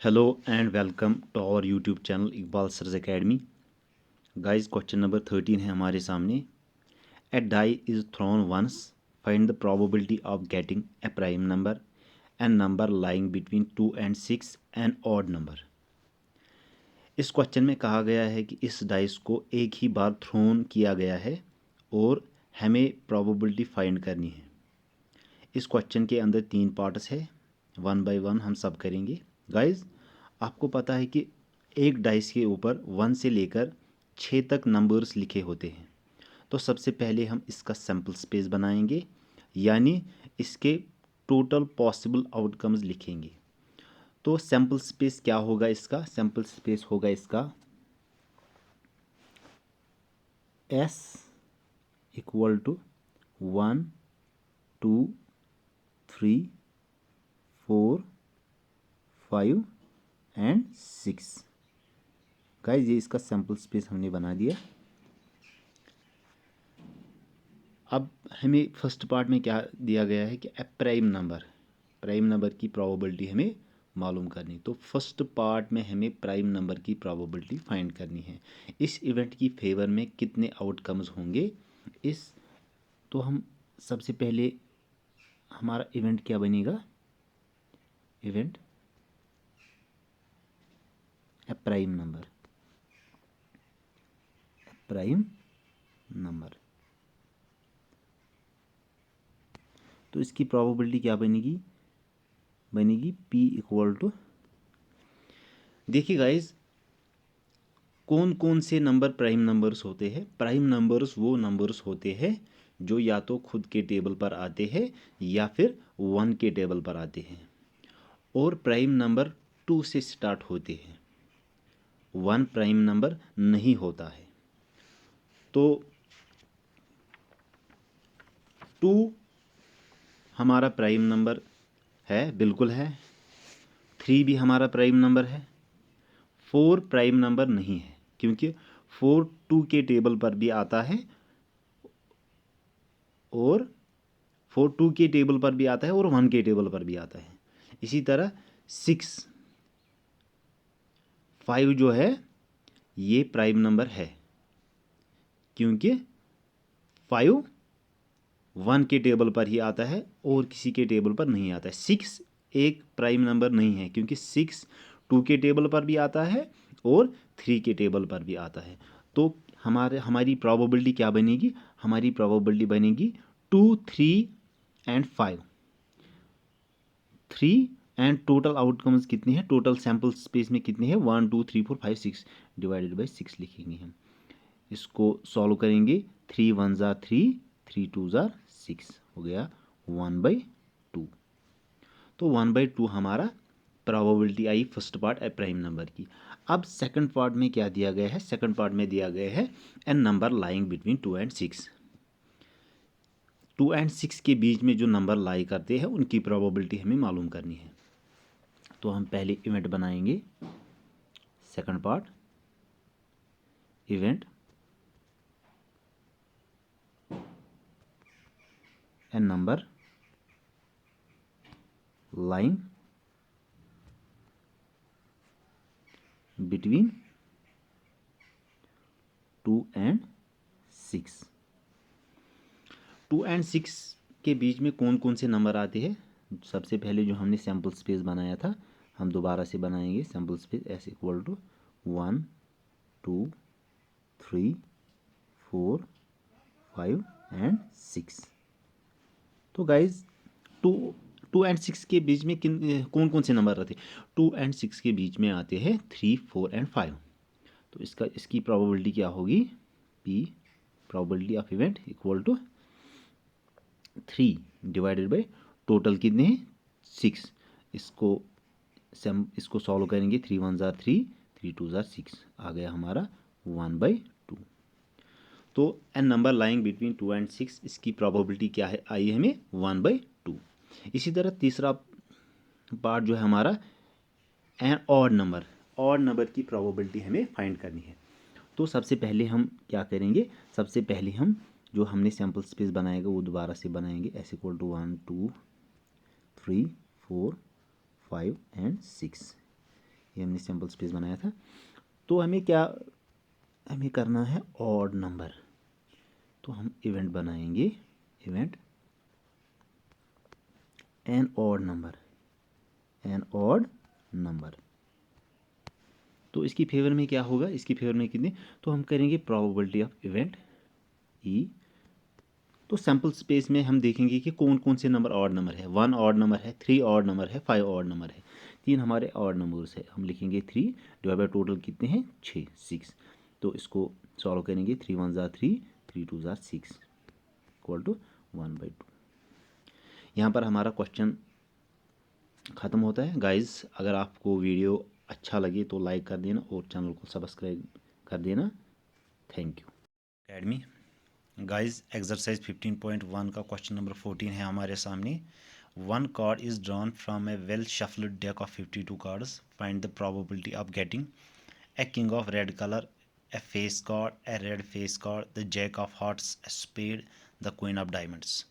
Hello and welcome to our YouTube channel Iqbal sir's Academy. Guys, question number 13 है हमारे सामने. A die is thrown once. Find the probability of getting a prime number, a number lying between 2 and 6, an odd number. इस question में कहा गया है कि इस डाइस को एक ही बार थ्रोन किया गया है और हमें प्रोबेबिलिटी फाइंड करनी है. इस क्वेश्चन के अंदर 3 पार्ट्स है, वन बाय वन हम सब करेंगे. गाइज, आपको पता है कि एक डाइस के ऊपर 1 से लेकर 6 तक नंबर्स लिखे होते हैं. तो सबसे पहले हम इसका सैम्पल स्पेस बनाएंगे, यानी इसके टोटल पॉसिबल आउटकम्स लिखेंगे. तो सैम्पल स्पेस क्या होगा इसका? सैम्पल स्पेस होगा इसका S equal to 1 2 3 4 5 and 6. Guys, ये इसका सैम्पल स्पेस हमने बना दिया. अब हमें फर्स्ट पार्ट में क्या दिया गया है कि प्राइम नंबर की प्रोबेबिलिटी हमें मालूम करनी. तो फर्स्ट पार्ट में हमें प्राइम नंबर की प्रोबेबिलिटी फाइंड करनी है. इस इवेंट की फेवर में कितने आउटकम्स होंगे तो हम सबसे पहले हमारा इवेंट क्या बनेगा? Event prime number. तो इसकी प्रोबेबिलिटी क्या बनेगी P इक्वल टू, देखिए गाइज, कौन कौन से नंबर प्राइम नंबर्स होते हैं? प्राइम नंबर्स वो नंबर्स होते हैं जो या तो खुद के टेबल पर आते हैं या फिर 1 के टेबल पर आते हैं. और प्राइम नंबर 2 से स्टार्ट होते हैं. 1 प्राइम नंबर नहीं होता है. तो 2 हमारा प्राइम नंबर है, बिल्कुल है. 3 भी हमारा प्राइम नंबर है. 4 प्राइम नंबर नहीं है, क्योंकि 4 2 के टेबल पर भी आता है और 4 2 के टेबल पर भी आता है और 1 के टेबल पर भी आता है. इसी तरह 6 5 जो है ये प्राइम नंबर है, क्योंकि 5 1 के टेबल पर ही आता है और किसी के टेबल पर नहीं आता है. 6 एक प्राइम नंबर नहीं है, क्योंकि 6 2 के टेबल पर भी आता है और 3 के टेबल पर भी आता है. तो हमारी प्रोबेबिलिटी क्या बनेगी? हमारी प्रोबेबिलिटी बनेगी 2 3 एंड 5. 3 एंड टोटल आउटकम्स कितने हैं? टोटल सैम्पल स्पेस में कितने हैं? 1 2 3 4 5 6 डिवाइडेड बाई 6 लिखेंगे हम. इसको सॉल्व करेंगे. 3 1 ज़ा 3, 3 2 ज़ा 6, हो गया 1/2. तो 1/2 हमारा प्रोबेबिलिटी आई फर्स्ट पार्ट प्राइम नंबर की. अब सेकंड पार्ट में क्या दिया गया है? सेकंड पार्ट में दिया गया है an number lying between 2 and 6. 2 and 6 के बीच में जो नंबर लाई करते हैं उनकी प्रोबेबिलिटी हमें मालूम करनी है. तो हम पहले इवेंट बनाएंगे. Second part, event an number lying between 2 and 6. 2 and 6 के बीच में कौन कौन से नंबर आते हैं? सबसे पहले जो हमने सैम्पल स्पेस बनाया था, हम दोबारा से बनाएंगे. Sample space S equal to 1 2 3 4 5 and 6. तो गाइज, 2 एंड 6 के बीच में कौन कौन से नंबर रहते? 2 एंड 6 के बीच में आते हैं 3 4 एंड 5. तो इसकी प्रोबेबिलिटी क्या होगी? P probability of event equal to 3 divided by total कितने हैं? 6. इसको सॉल्व करेंगे. 3 1 ज़ा 3, 3 2 ज़ा 6, आ गया हमारा 1/2. तो an number lying between 2 and 6, इसकी प्रोबेबिलिटी क्या है? आई हमें 1/2. इसी तरह तीसरा पार्ट जो है हमारा एन ऑड नंबर की प्रोबेबिलिटी हमें फाइंड करनी है. तो सबसे पहले हम क्या करेंगे? सबसे पहले हम जो हमने सैम्पल स्पेस बनाएगा वो दोबारा से बनाएंगे. S equal to 1 2 3 4 5 and 6. ये हमने सिंपल स्पेस बनाया था। तो हमें करना है ऑड नंबर। तो हम इवेंट बनाएंगे, इवेंट एन ऑड नंबर। तो इसकी फेवर में क्या होगा, इसकी फेवर में कितने, तो हम करेंगे प्रोबेबिलिटी ऑफ इवेंट ई। तो सैम्पल स्पेस में हम देखेंगे कि कौन कौन से नंबर ऑड नंबर है। 1 ऑड नंबर है, 3 ऑड नंबर है, 5 ऑड नंबर है। 3 हमारे ऑड नंबर्स है। हम लिखेंगे 3 डिवाइड बाई टोटल कितने हैं 6। तो इसको सॉल्व करेंगे, 3 1 ज़ार 3, 3 2 ज़ार 6 इक्वल टू 1/2। यहाँ पर हमारा क्वेश्चन ख़त्म होता है। गाइज़ अगर आपको वीडियो अच्छा लगे तो लाइक कर देना और चैनल को सब्सक्राइब कर देना। Thank you. Academy guys exercise 15.1 का क्वेश्चन नंबर 14 है हमारे सामने। One card is drawn from a well shuffled deck of 52 cards. Find the probability of getting a king of red colour, a face card, a red face card, the jack of hearts, a spade, the queen of diamonds.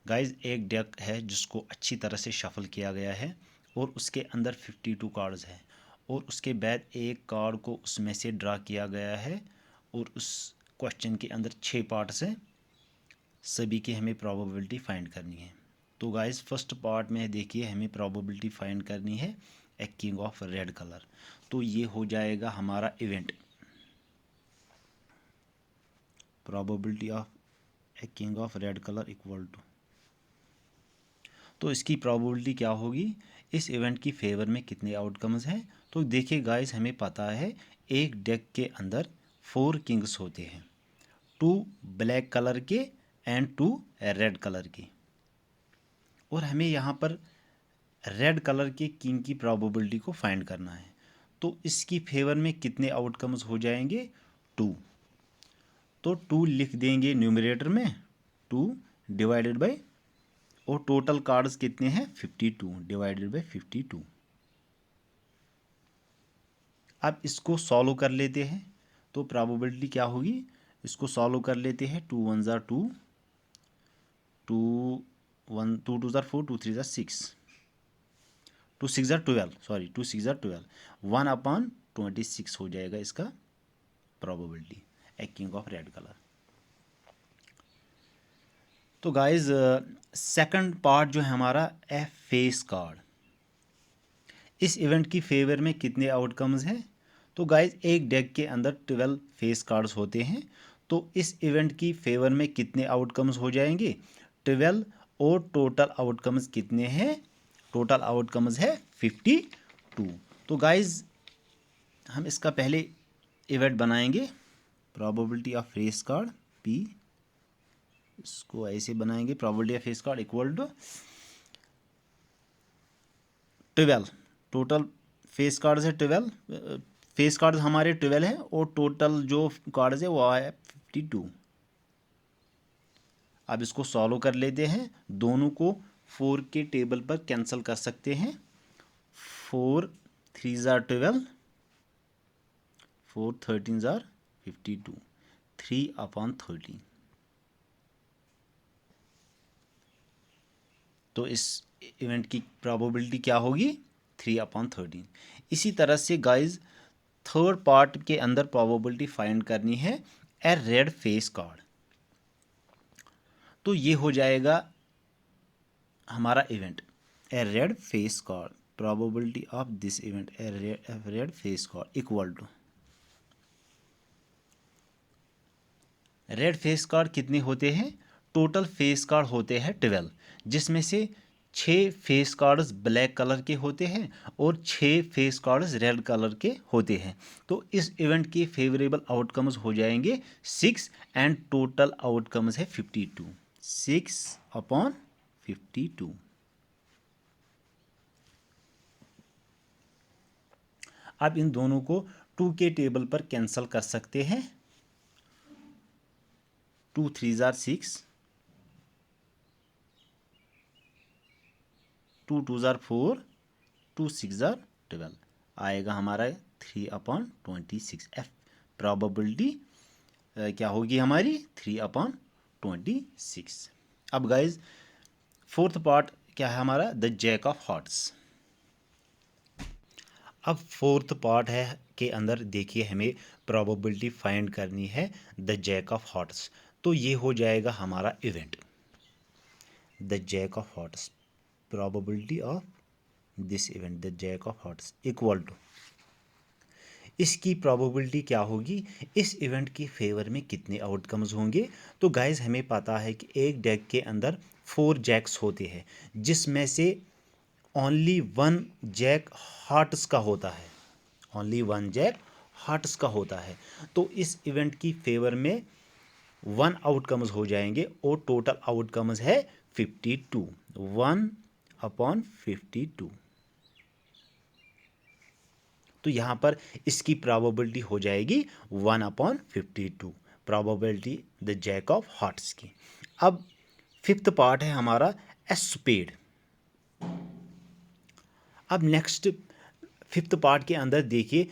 Guys एक deck है जिसको अच्छी तरह से shuffle किया गया है और उसके अंदर 52 कार्ड्स हैं और उसके बाद एक कार्ड को उसमें से ड्रा किया गया है और उस क्वेश्चन के अंदर 6 पार्ट्स हैं। सभी की हमें प्रोबेबिलिटी फाइंड करनी है। तो गाइस फर्स्ट पार्ट में देखिए हमें प्रोबेबिलिटी फाइंड करनी है a king of red colour. तो ये हो जाएगा हमारा event, probability of a king of red colour equal to. तो इसकी प्रोबेबिलिटी क्या होगी, इस इवेंट की फेवर में कितने आउटकम्स हैं। तो देखिए गाइस हमें पता है एक डेक के अंदर 4 किंग्स होते हैं, 2 ब्लैक कलर के एंड 2 रेड कलर के। और हमें यहाँ पर रेड कलर के किंग की प्रोबेबिलिटी को फाइंड करना है। तो इसकी फेवर में कितने आउटकम्स हो जाएंगे 2। तो 2 लिख देंगे न्यूमरेटर में, 2 डिवाइडेड बाय, और टोटल कार्ड्स कितने हैं 52 डिवाइडेड बाय 52। अब इसको सॉल्व कर लेते हैं। तो प्रोबेबिलिटी क्या होगी, इसको सॉल्व कर लेते हैं। 2 1 ज़ार 2, 2 1 2 2 ज़ार 4, 2 3 ज़ार 6, 2 6 ज़ार 12, सॉरी 2 6 ज़ार 12, 1/26 हो जाएगा इसका probability A king of red colour. तो गाइज सेकंड पार्ट जो है हमारा ए फेस कार्ड। इस इवेंट की फेवर में कितने आउटकम्स हैं। तो गाइज एक डेक के अंदर 12 फेस कार्ड्स होते हैं। तो इस इवेंट की फेवर में कितने आउटकम्स हो जाएंगे 12, और टोटल आउटकम्स कितने हैं, टोटल आउटकम्स है 52। तो गाइज हम इसका पहले इवेंट बनाएंगे, probability of face card P, इसको ऐसे बनाएंगे, probability of face card equal to 12। Total face cards है 12, फेस कार्ड्स हमारे 12 हैं और टोटल जो कार्ड्स है वो है 52। अब इसको सॉल्व कर लेते हैं, दोनों को 4 के टेबल पर कैंसिल कर सकते हैं। 4 3 ज़ार 12, 4 13 ज़ार 52, 3/13। तो इस इवेंट की प्रोबेबिलिटी क्या होगी 3/13। इसी तरह से गाइज थर्ड पार्ट के अंदर प्रोबेबिलिटी फाइंड करनी है ए रेड फेस कार्ड। तो ये हो जाएगा हमारा event a red face card, probability of this event a red face card equal to, red face card कितने होते हैं, टोटल फेस कार्ड होते हैं 12, जिसमें से 6 फेस कार्ड्स ब्लैक कलर के होते हैं और 6 फेस कार्ड्स रेड कलर के होते हैं। तो इस इवेंट के फेवरेबल आउटकम्स हो जाएंगे 6 एंड टोटल आउटकम्स है 52, 6/52। अब इन दोनों को 2 के टेबल पर कैंसिल कर सकते हैं। 2 3 ज़ार 6, 2 2 ज़ार 4, 2 6 ज़ार 12 आएगा हमारा 3/26। एफ प्रोबेबिलिटी क्या होगी हमारी 3/26। अब गाइज फोर्थ पार्ट क्या है हमारा द जैक ऑफ हार्ट्स। अब फोर्थ पार्ट है के अंदर देखिए हमें प्रोबेबिलिटी फाइंड करनी है द जैक ऑफ हार्ट्स। तो ये हो जाएगा हमारा event the jack of hearts, probability of this event the jack of hearts equal to, इसकी प्रोबेबिलिटी क्या होगी, इस इवेंट की फेवर में कितने आउटकम्स होंगे। तो गाइज हमें पता है कि एक डेक के अंदर 4 जैक्स होते हैं जिसमें से ओनली 1 जैक हार्ट्स का होता है, ओनली 1 जैक हार्ट्स का होता है। तो इस इवेंट की फेवर में 1 आउटकम्स हो जाएंगे और टोटल आउटकम्स है 52, 1/52। तो यहाँ पर इसकी प्रोबेबिलिटी हो जाएगी 1/52, probability the jack of hearts की। अब फिफ्थ पार्ट है हमारा एस्पेड। अब नेक्स्ट फिफ्थ पार्ट के अंदर देखिए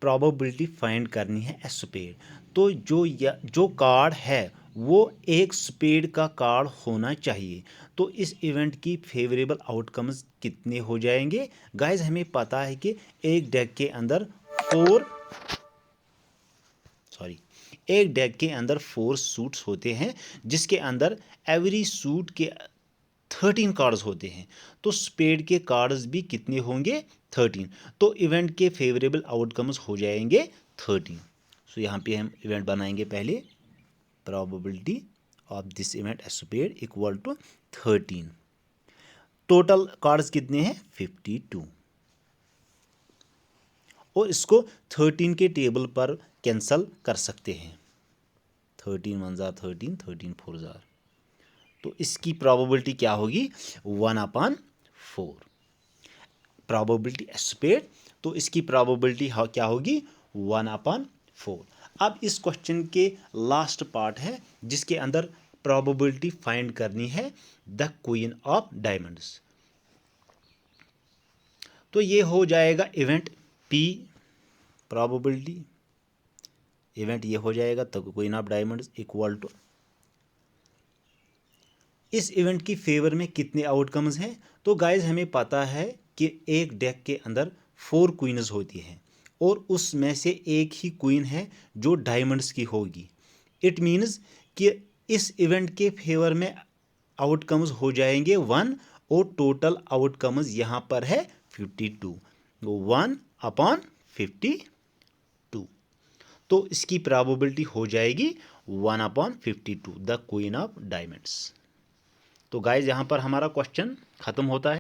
प्रोबेबिलिटी फाइंड करनी है एस्पेड। तो जो कार्ड है वो एक स्पेड का कार्ड होना चाहिए। तो इस इवेंट की फेवरेबल आउटकम्स कितने हो जाएंगे। गाइज हमें पता है कि एक डेक के अंदर एक डेक के अंदर 4 सूट्स होते हैं जिसके अंदर एवरी सूट के 13 कार्ड्स होते हैं। तो स्पेड के कार्ड्स भी कितने होंगे 13। तो इवेंट के फेवरेबल आउटकम्स हो जाएंगे 13। सो यहाँ पे हम इवेंट बनाएंगे पहले probability of this event spade equal to 13। Total cards कितने हैं 52 और इसको 13 के टेबल पर कैंसल कर सकते हैं। 13 1 जार 13, 13 4 जार। तो इसकी प्रोबेबिलिटी क्या होगी 1/4, प्रोबेबिलिटी स्पेड। तो इसकी प्रोबेबिलिटी क्या होगी 1/4। अब इस क्वेश्चन के लास्ट पार्ट है जिसके अंदर प्रोबेबिलिटी फाइंड करनी है द क्वीन ऑफ डायमंड्स। तो ये हो जाएगा इवेंट पी, प्रोबेबिलिटी इवेंट ये हो जाएगा the queen of diamonds equal to, इस इवेंट की फेवर में कितने आउटकम्स हैं। तो गाइज हमें पता है कि एक डेक के अंदर 4 क्वीन्स होती हैं और उसमें से एक ही क्वीन है जो डायमंड्स की होगी। इट मीन्स कि इस इवेंट के फेवर में आउटकम्स हो जाएंगे 1 और टोटल आउटकम्स यहाँ पर है 52, 1/52। तो इसकी प्रोबेबिलिटी हो जाएगी 1/52 द क्वीन ऑफ डायमंड्स। तो गाइज यहाँ पर हमारा क्वेश्चन खत्म होता है।